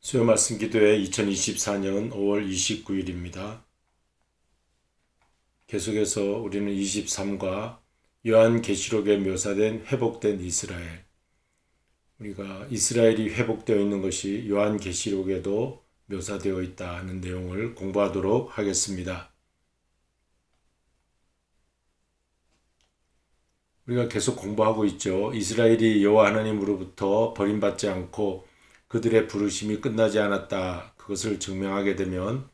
수요 말씀 기도회 2024년 5월 29일입니다. 계속해서 우리는 23과 요한계시록에 묘사된 회복된 이스라엘, 우리가 이스라엘이 회복되어 있는 것이 요한계시록에도 묘사되어 있다는 내용을 공부하도록 하겠습니다. 우리가 계속 공부하고 있죠. 이스라엘이 여호와 하나님으로부터 버림받지 않고 그들의 부르심이 끝나지 않았다. 그것을 증명하게 되면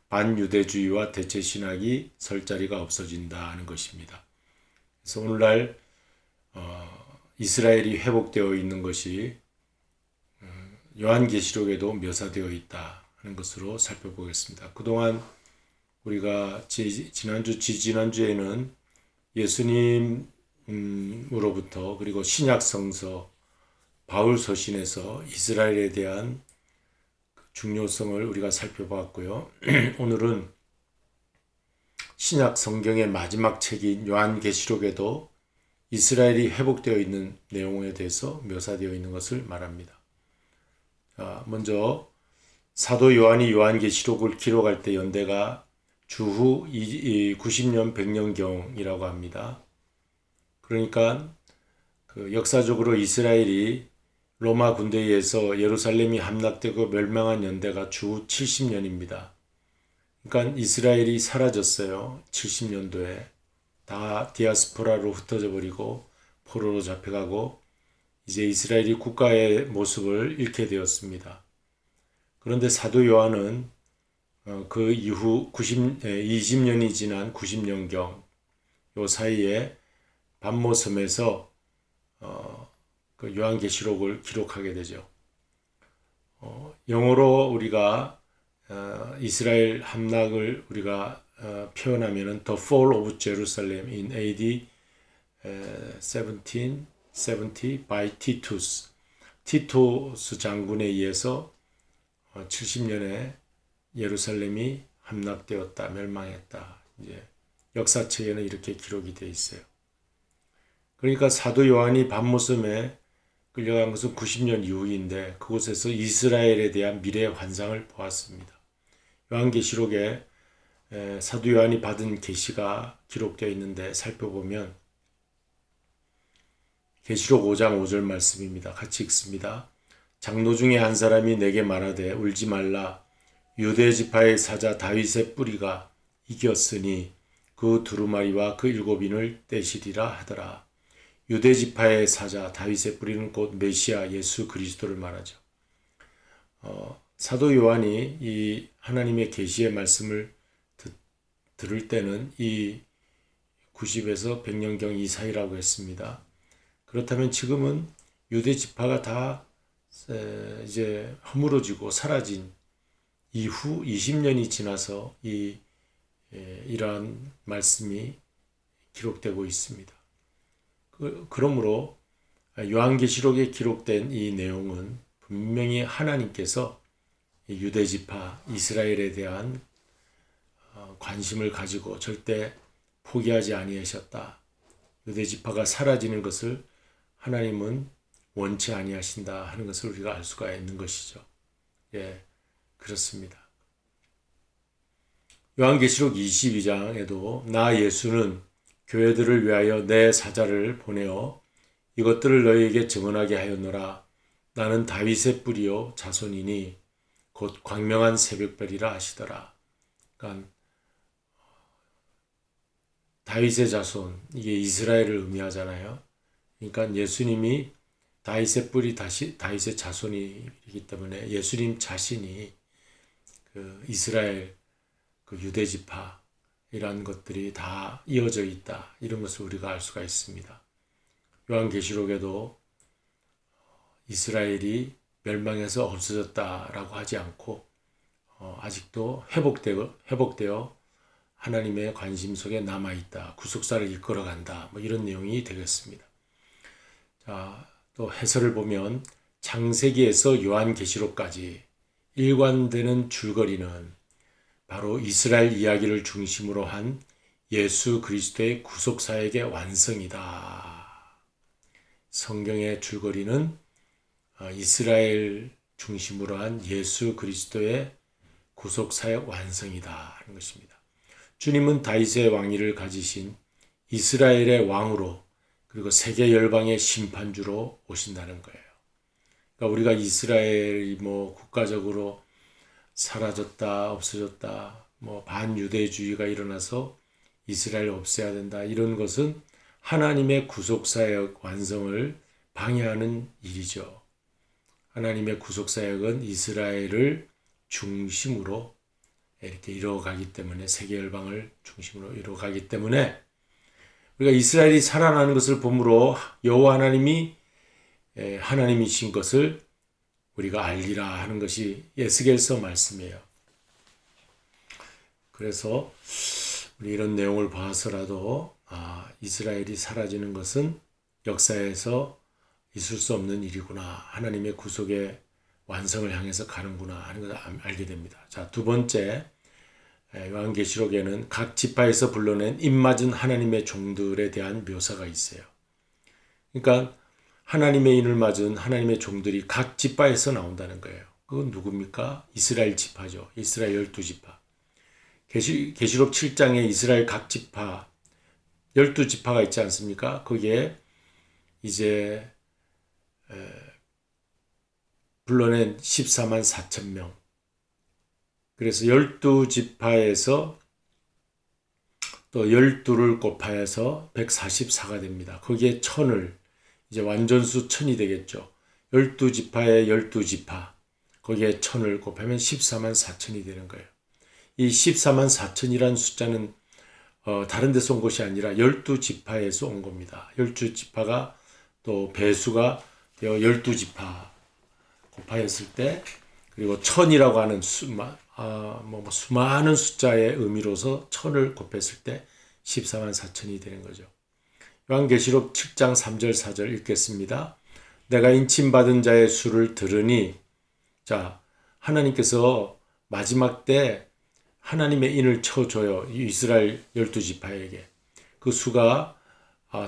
반유대주의와 대체신학이 설 자리가 없어진다 하는 것입니다. 그래서 오늘날 이스라엘이 회복되어 있는 것이 요한계시록에도 묘사되어 있다 하는 것으로 살펴보겠습니다. 그동안 우리가 지난주, 지지난주에는 예수님으로부터 그리고 신약 성서 바울 서신에서 이스라엘에 대한 중요성을 우리가 살펴봤고요. 오늘은 신약 성경의 마지막 책인 요한계시록에도 이스라엘이 회복되어 있는 내용에 대해서 묘사되어 있는 것을 말합니다. 먼저 사도 요한이 요한계시록을 기록할 때 연대가 주후 90년 100년경이라고 합니다. 그러니까 역사적으로 이스라엘이 로마 군대에 의해서 예루살렘이 함락되고 멸망한 연대가 주후 70년입니다. 그러니까 이스라엘이 사라졌어요. 70년도에 다 디아스포라로 흩어져 버리고 포로로 잡혀가고 이제 이스라엘이 국가의 모습을 잃게 되었습니다. 그런데 사도 요한은 그 이후 20년이 지난 90년경 요 사이에 반모섬에서 그 요한계시록을 기록하게 되죠. 영어로 우리가 이스라엘 함락을 우리가 표현하면은 The Fall of Jerusalem in AD 1770 by Titus. 티토스 장군에 의해서 70년에 예루살렘이 함락되었다, 멸망했다. 이제 역사책에는 이렇게 기록이 되어 있어요. 그러니까 사도 요한이 반모섬에 끌려간 것은 90년 이후인데 그곳에서 이스라엘에 대한 미래의 환상을 보았습니다. 요한계시록에 사도 요한이 받은 계시가 기록되어 있는데 살펴보면 계시록 5장 5절 말씀입니다. 같이 읽습니다. 장로 중에 한 사람이 내게 말하되 울지 말라. 유대 지파의 사자 다윗의 뿌리가 이겼으니 그 두루마리와 그 7인을 떼시리라 하더라. 유대 지파의 사자 다윗의 뿌리는 곧 메시아 예수 그리스도를 말하죠. 사도 요한이 이 하나님의 계시의 말씀을 들을 때는 이 90에서 100년경 이 사이라고 했습니다. 그렇다면 지금은 유대 지파가 다 이제 허물어지고 사라진 이후 20년이 지나서 이러한 말씀이 기록되고 있습니다. 그러므로 요한계시록에 기록된 이 내용은 분명히 하나님께서 유대지파 이스라엘에 대한 관심을 가지고 절대 포기하지 아니하셨다. 유대지파가 사라지는 것을 하나님은 원치 아니하신다 하는 것을 우리가 알 수가 있는 것이죠. 예, 그렇습니다. 요한계시록 22장에도 나 예수는 교회들을 위하여 내 사자를 보내어 이것들을 너희에게 증언하게 하였노라. 나는 다윗의 뿌리요 자손이니 곧 광명한 새벽별이라 하시더라. 그러니까 다윗의 자손, 이게 이스라엘을 의미하잖아요. 그러니까 예수님이 다윗의 뿌리 다윗의 자손이기 때문에 예수님 자신이 그 이스라엘 그 유대 지파 이러한 것들이 다 이어져 있다. 이런 것을 우리가 알 수가 있습니다. 요한계시록에도 이스라엘이 멸망해서 없어졌다라고 하지 않고 아직도 회복되어 하나님의 관심 속에 남아있다. 구속사를 이끌어간다. 뭐 이런 내용이 되겠습니다. 자, 또 해설을 보면 창세기에서 요한계시록까지 일관되는 줄거리는 바로 이스라엘 이야기를 중심으로 한 예수 그리스도의 구속사역의 완성이다. 성경의 줄거리는 이스라엘 중심으로 한 예수 그리스도의 구속사역 완성이다 하는 것입니다. 주님은 다윗의 왕위를 가지신 이스라엘의 왕으로 그리고 세계 열방의 심판주로 오신다는 거예요. 그러니까 우리가 이스라엘이 국가적으로 사라졌다, 없어졌다, 반유대주의가 일어나서 이스라엘을 없애야 된다, 이런 것은 하나님의 구속사역 완성을 방해하는 일이죠. 하나님의 구속사역은 이스라엘을 중심으로 이렇게 이루어가기 때문에, 세계 열방을 중심으로 이루어가기 때문에 우리가 이스라엘이 살아나는 것을 보므로 여호와 하나님이 하나님이신 것을 우리가 알리라 하는 것이 에스겔서 말씀이에요. 그래서 우리 이런 내용을 봐서라도 이스라엘이 사라지는 것은 역사에서 있을 수 없는 일이구나, 하나님의 구속의 완성을 향해서 가는구나 하는 것을 알게 됩니다. 자, 두 번째, 요한계시록에는 각 지파에서 불러낸 입맞은 하나님의 종들에 대한 묘사가 있어요. 그러니까 하나님의 인을 맞은 하나님의 종들이 각 지파에서 나온다는 거예요. 그건 누굽니까? 이스라엘 지파죠. 이스라엘 12지파. 계시록 7장에 이스라엘 각 지파 12지파가 있지 않습니까? 거기에 이제 불러낸 14만 4천 명. 그래서 12지파에서 또 12를 곱하여서 144가 됩니다. 거기에 1000을 이제 완전수 1000이 되겠죠. 12지파에 12지파 거기에 1000을 곱하면 14만 4천이 되는 거예요. 이 14만 4천이라는 숫자는 다른 데서 온 것이 아니라 12지파에서 온 겁니다. 12지파가 또 배수가 되어 12지파 곱하였을 때, 그리고 1000이라고 하는 수많은 숫자의 의미로서 1000을 곱했을 때 14만 4천이 되는 거죠. 요한계시록 7장 3절 4절 읽겠습니다. 내가 인침받은 자의 수를 들으니, 자, 하나님께서 마지막 때 하나님의 인을 쳐줘요. 이스라엘 12지파에게. 그 수가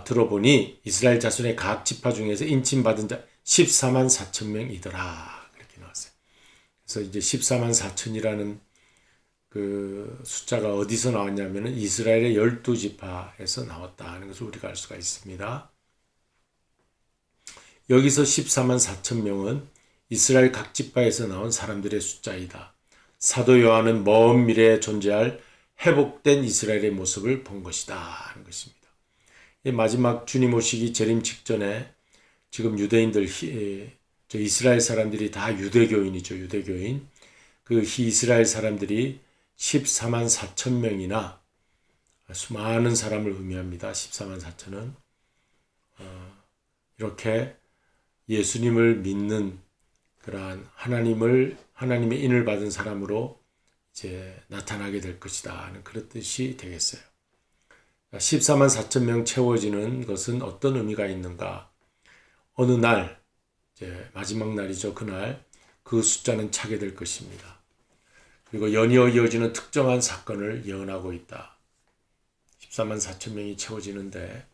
들어보니 이스라엘 자손의 각 지파 중에서 인침받은 자 14만 4천 명이더라. 그렇게 나왔어요. 그래서 이제 14만 4천이라는 그 숫자가 어디서 나왔냐면은 이스라엘의 12지파에서 나왔다 하는 것을 우리가 알 수가 있습니다. 여기서 14만 4천 명은 이스라엘 각 지파에서 나온 사람들의 숫자이다. 사도 요한은 먼 미래에 존재할 회복된 이스라엘의 모습을 본 것이다 하는 것입니다. 마지막 주님 오시기 재림 직전에 지금 유대인들, 이스라엘 사람들이 다 유대교인이죠. 유대교인. 그 이스라엘 사람들이 14만 4천 명이나 수많은 사람을 의미합니다. 14만 4천은 이렇게 예수님을 믿는 그러한 하나님의 인을 받은 사람으로 이제 나타나게 될 것이다 하는 그런 뜻이 되겠어요. 14만 4천 명 채워지는 것은 어떤 의미가 있는가? 어느 날, 이제 마지막 날이죠. 그날 그 숫자는 차게 될 것입니다. 그리고 연이어 이어지는 특정한 사건을 예언하고 있다. 14만 4천 명이 채워지는데,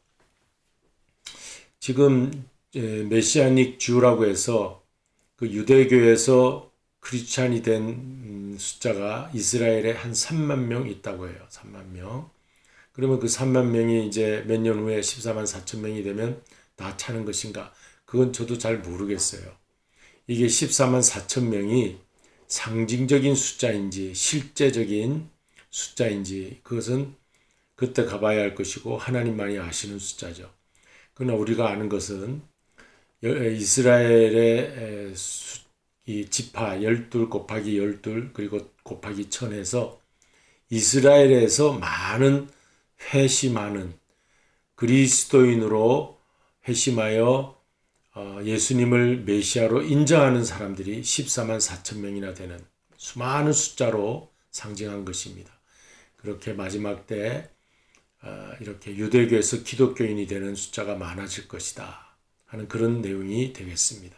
지금 메시아닉 주라고 해서 그 유대교에서 크리스찬이 된 숫자가 이스라엘에 한 3만 명 있다고 해요. 3만 명. 그러면 그 3만 명이 이제 몇 년 후에 14만 4천 명이 되면 다 차는 것인가? 그건 저도 잘 모르겠어요. 이게 14만 4천 명이 상징적인 숫자인지 실제적인 숫자인지 그것은 그때 가봐야 할 것이고 하나님만이 아시는 숫자죠. 그러나 우리가 아는 것은 이스라엘의 이 지파 12 곱하기 12 그리고 곱하기 1000에서 이스라엘에서 많은 회심하는 그리스도인으로 회심하여 예수님을 메시아로 인정하는 사람들이 14만 4천 명이나 되는 수많은 숫자로 상징한 것입니다. 그렇게 마지막 때 이렇게 유대교에서 기독교인이 되는 숫자가 많아질 것이다 하는 그런 내용이 되겠습니다.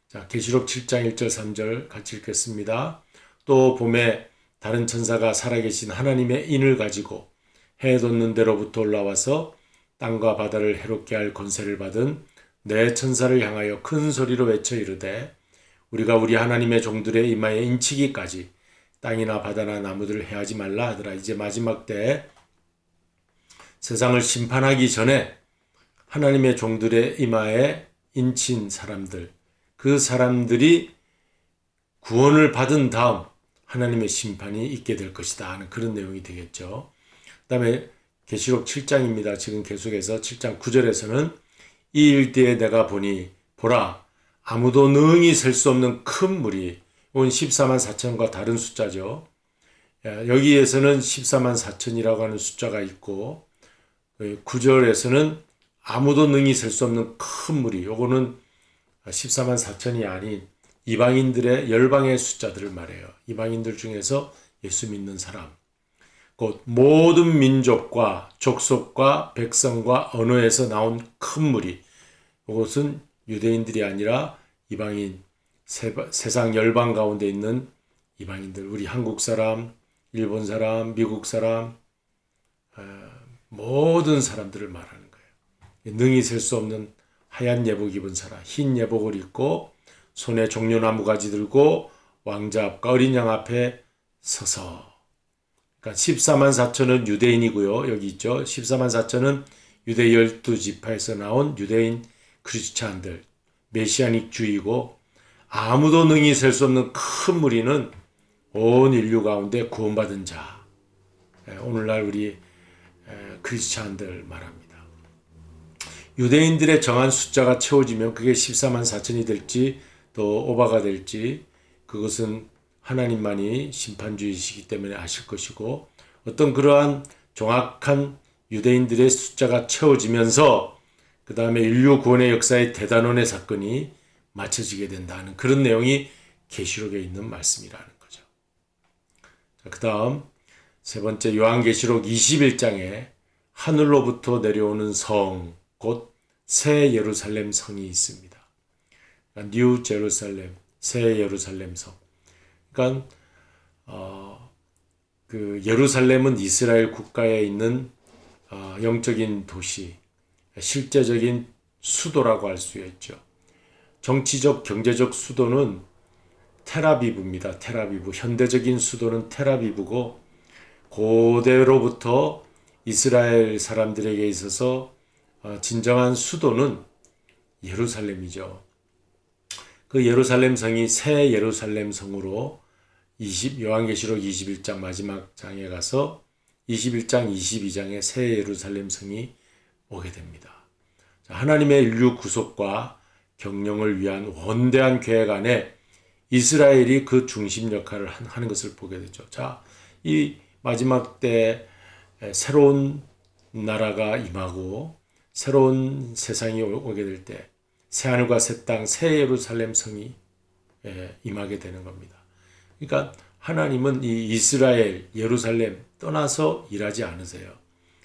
자, 계시록 7장 1절 3절 같이 읽겠습니다. 또 봄에 다른 천사가 살아계신 하나님의 인을 가지고 해 돋는 데로부터 올라와서 땅과 바다를 해롭게 할 권세를 받은 내 천사를 향하여 큰 소리로 외쳐 이르되 우리가 우리 하나님의 종들의 이마에 인치기까지 땅이나 바다나 나무들을 해하지 말라 하더라. 이제 마지막 때 세상을 심판하기 전에 하나님의 종들의 이마에 인친 사람들, 그 사람들이 구원을 받은 다음 하나님의 심판이 있게 될 것이다 하는 그런 내용이 되겠죠. 그 다음에 계시록 7장입니다. 지금 계속해서 7장 9절에서는 이 일대에 내가 보니 보라 아무도 능히 셀 수 없는 큰 물이 온 14만 4천과 다른 숫자죠. 여기에서는 14만 4천이라고 하는 숫자가 있고 9절에서는 아무도 능히 셀 수 없는 큰 물이, 요거는 14만 4천이 아닌 이방인들의 열방의 숫자들을 말해요. 이방인들 중에서 예수 믿는 사람, 곧 모든 민족과 족속과 백성과 언어에서 나온 큰 무리, 이것은 유대인들이 아니라 이방인, 세상 열방 가운데 있는 이방인들, 우리 한국 사람, 일본 사람, 미국 사람, 모든 사람들을 말하는 거예요. 능히 셀 수 없는 하얀 예복 입은 사람, 흰 예복을 입고 손에 종려나무 가지 들고 왕자 앞과 어린 양 앞에 서서, 그러니까 14만 4천은 유대인이고요. 여기 있죠. 14만 4천은 유대 12지파에서 나온 유대인 크리스찬들, 메시아닉주의고, 아무도 능히 셀 수 없는 큰 무리는 온 인류 가운데 구원받은 자, 오늘날 우리 크리스찬들 말합니다. 유대인들의 정한 숫자가 채워지면 그게 14만 4천이 될지 또 오바가 될지, 그것은 하나님만이 심판주의시기 때문에 아실 것이고, 어떤 그러한 정확한 유대인들의 숫자가 채워지면서 그 다음에 인류 구원의 역사의 대단원의 사건이 맞춰지게 된다는 그런 내용이 계시록에 있는 말씀이라는 거죠. 그 다음 세 번째, 요한계시록 21장에 하늘로부터 내려오는 성, 곧 새 예루살렘 성이 있습니다. 뉴 제루살렘, 새 예루살렘 성. 그러니까 그 예루살렘은 이스라엘 국가에 있는 영적인 도시, 실제적인 수도라고 할 수 있죠. 정치적, 경제적 수도는 텔아비브입니다. 텔아비브. 현대적인 수도는 텔아비브고, 고대로부터 이스라엘 사람들에게 있어서 진정한 수도는 예루살렘이죠. 그 예루살렘 성이 새 예루살렘 성으로 요한계시록 21장 마지막 장에 가서 21장, 22장에 새 예루살렘 성이 오게 됩니다. 하나님의 인류 구속과 경영을 위한 원대한 계획 안에 이스라엘이 그 중심 역할을 하는 것을 보게 되죠. 자, 이 마지막 때 새로운 나라가 임하고 새로운 세상이 오게 될 때 새하늘과 새 땅, 새 예루살렘 성이 임하게 되는 겁니다. 그러니까 하나님은 이 이스라엘, 예루살렘 떠나서 일하지 않으세요.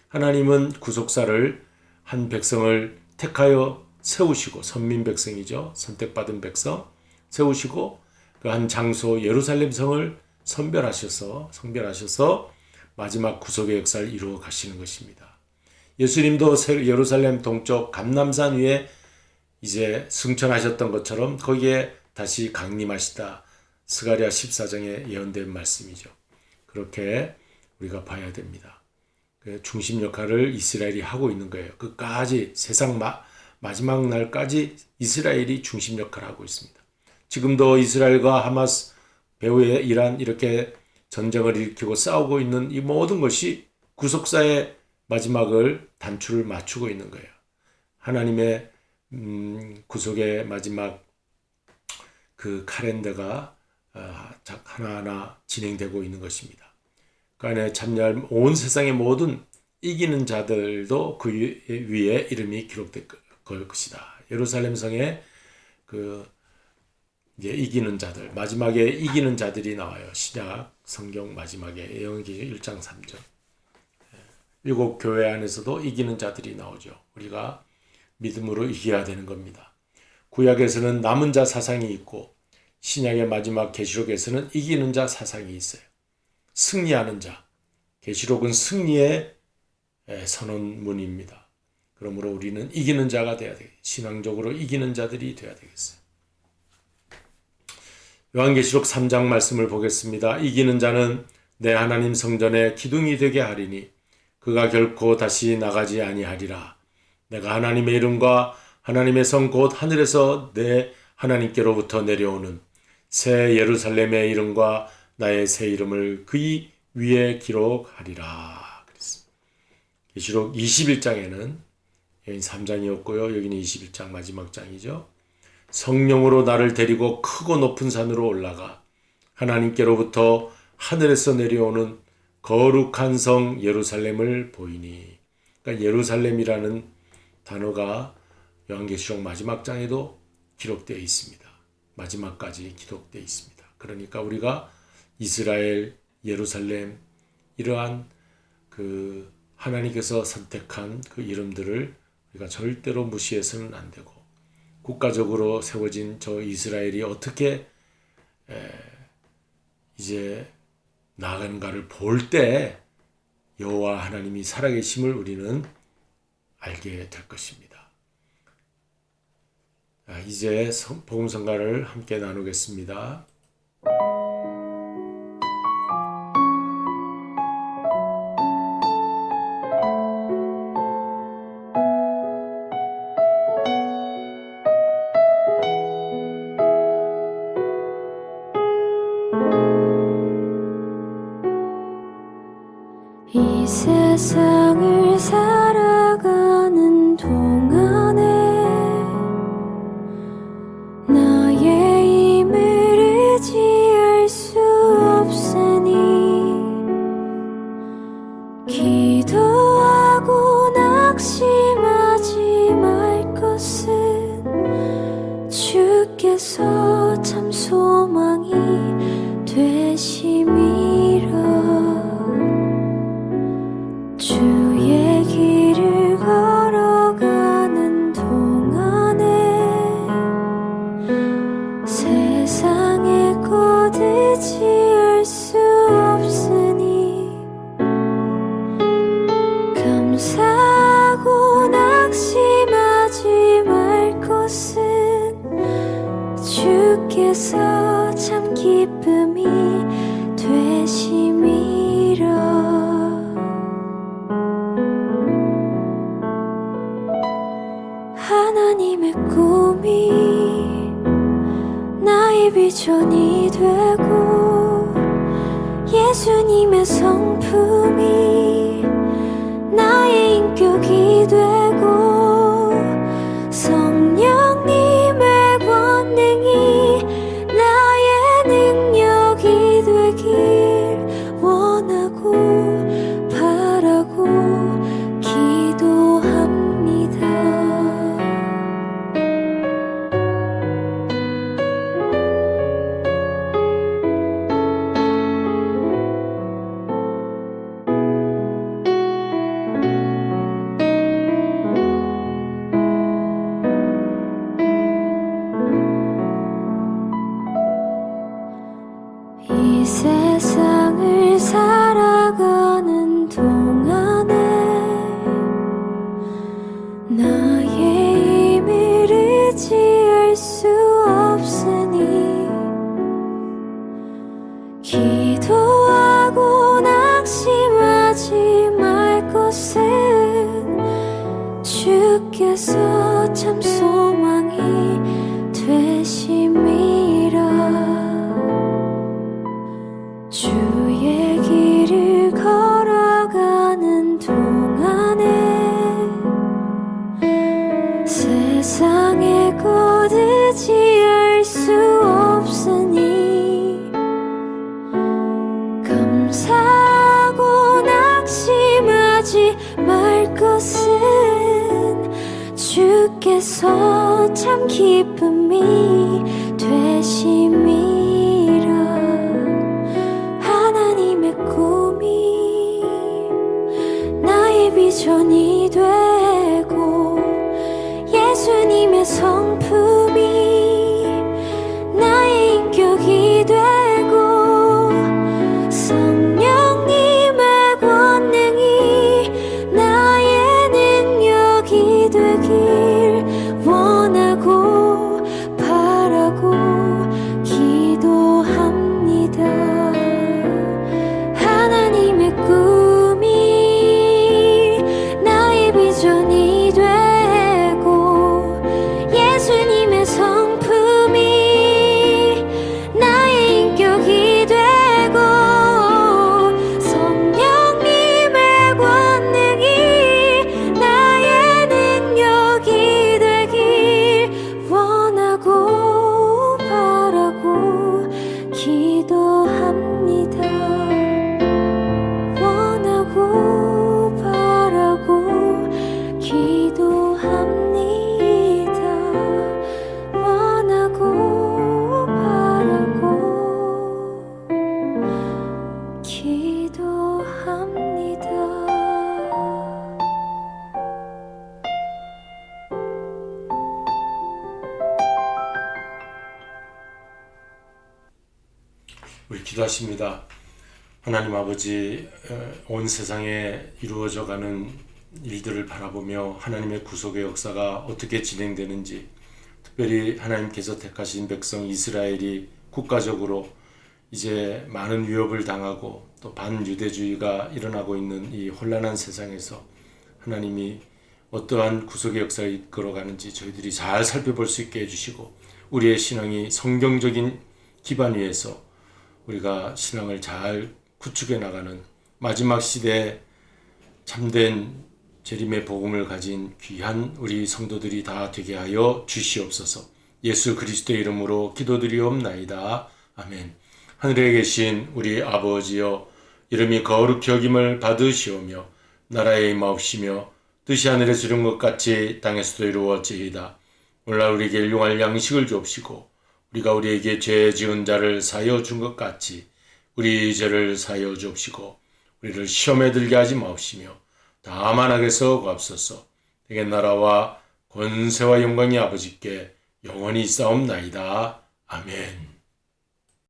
하나님은 구속사를 한 백성을 택하여 세우시고, 선민 백성이죠. 선택받은 백성 세우시고 그 한 장소 예루살렘 성을 선별하셔서 마지막 구속의 역사를 이루어 가시는 것입니다. 예수님도 예루살렘 동쪽 감람산 위에 이제 승천하셨던 것처럼 거기에 다시 강림하시다. 스가랴 14장에 예언된 말씀이죠. 그렇게 우리가 봐야 됩니다. 중심 역할을 이스라엘이 하고 있는 거예요. 끝까지 세상 마지막 날까지 이스라엘이 중심 역할을 하고 있습니다. 지금도 이스라엘과 하마스, 배후의 이란, 이렇게 전쟁을 일으키고 싸우고 있는 이 모든 것이 구속사의 마지막을 단추를 맞추고 있는 거예요. 하나님의 구속의 마지막 그 카렌더가 하나하나 진행되고 있는 것입니다. 그 안에 참여할 온 세상의 모든 이기는 자들도 그 위에 이름이 기록될 것이다. 예루살렘 성에 이제 이기는 자들, 마지막에 이기는 자들이 나와요. 신약 성경 마지막에 예언기 1장 3절. 일곱 교회 안에서도 이기는 자들이 나오죠. 우리가 믿음으로 이겨야 되는 겁니다. 구약에서는 남은 자 사상이 있고 신약의 마지막 계시록에서는 이기는 자 사상이 있어요. 승리하는 자. 계시록은 승리의 선언문입니다. 그러므로 우리는 이기는 자가 되어야 되겠어요. 신앙적으로 이기는 자들이 되어야 되겠어요. 요한계시록 3장 말씀을 보겠습니다. 이기는 자는 내 하나님 성전의 기둥이 되게 하리니 그가 결코 다시 나가지 아니하리라. 내가 하나님의 이름과 하나님의 성 곧 하늘에서 내 하나님께로부터 내려오는 새 예루살렘의 이름과 나의 새 이름을 그의 위에 기록하리라. 그랬습니다. 계시록 21장에는 여긴 3장이었고요. 여기는 21장 마지막 장이죠. 성령으로 나를 데리고 크고 높은 산으로 올라가 하나님께로부터 하늘에서 내려오는 거룩한 성 예루살렘을 보이니. 그러니까 예루살렘이라는 단어가 요한계시록 마지막 장에도 기록되어 있습니다. 마지막까지 기록되어 있습니다. 그러니까 우리가 이스라엘, 예루살렘 이러한 그 하나님께서 선택한 그 이름들을 우리가 절대로 무시해서는 안 되고, 국가적으로 세워진 저 이스라엘이 어떻게 이제 나아가는가를 볼 때 여호와 하나님이 살아계심을 우리는 알게 될 것입니다. 이제 복음성가를 함께 나누겠습니다. 이 세상을 살아가는 동안에 나의 힘을 의지할 수 없으니 기도하고 낙심하지 말 것은 주께서 참 소망이 되심이라. 주의 길을 걸어가는 동안에 세상의 것 의지할 수 없으니 감사하고 낙심하지 말 것은 주께서 참 기쁨이 되심이라. 하나님의 꿈이 나의 비전이 되고 예수님의 성품이 나의 인격이 되고 성령님의 권능이 나의 능력이 되길 원하고 바라고 기도합니다. 이 세상을 살아가는 동안에 나의 힘을 의지할 수 없으니 기도하고 낙심하지 말 것은 주께서 참 소망이 되심이라. 주의 길을 걸어가는 동안에 세상의 것 의지할 수 없으니 감사하고 낙심하지 말 것은 주께서 참 기쁨이 되심이라. 하나님의 꿈이 나의 비전이 되고 예수님의 성품이 나의 인격이 되고 성령님의 권능이 나의 능력이 되길 원하고 바라고 우리 기도하십니다. 하나님 아버지, 온 세상에 이루어져가는 일들을 바라보며 하나님의 구속의 역사가 어떻게 진행되는지, 특별히 하나님께서 택하신 백성 이스라엘이 국가적으로 이제 많은 위협을 당하고 또 반유대주의가 일어나고 있는 이 혼란한 세상에서 하나님이 어떠한 구속의 역사를 이끌어가는지 저희들이 잘 살펴볼 수 있게 해주시고, 우리의 신앙이 성경적인 기반 위에서 우리가 신앙을 잘 구축해 나가는 마지막 시대에 참된 재림의 복음을 가진 귀한 우리 성도들이 다 되게 하여 주시옵소서. 예수 그리스도의 이름으로 기도드리옵나이다. 아멘. 하늘에 계신 우리 아버지여, 이름이 거룩히 여김을 받으시오며 나라의 임하옵시며 뜻이 하늘에서 이룬 것 같이 땅에서도 이루어지이다. 오늘날 우리에게 일용할 양식을 주옵시고, 우리가 우리에게 죄 지은 자를 사하여 준 것 같이 우리 죄를 사하여 주옵시고, 우리를 시험에 들게 하지 마옵시며 다만 악에서 구하옵소서. 대개 나라와 권세와 영광이 아버지께 영원히 있사옵나이다. 아멘.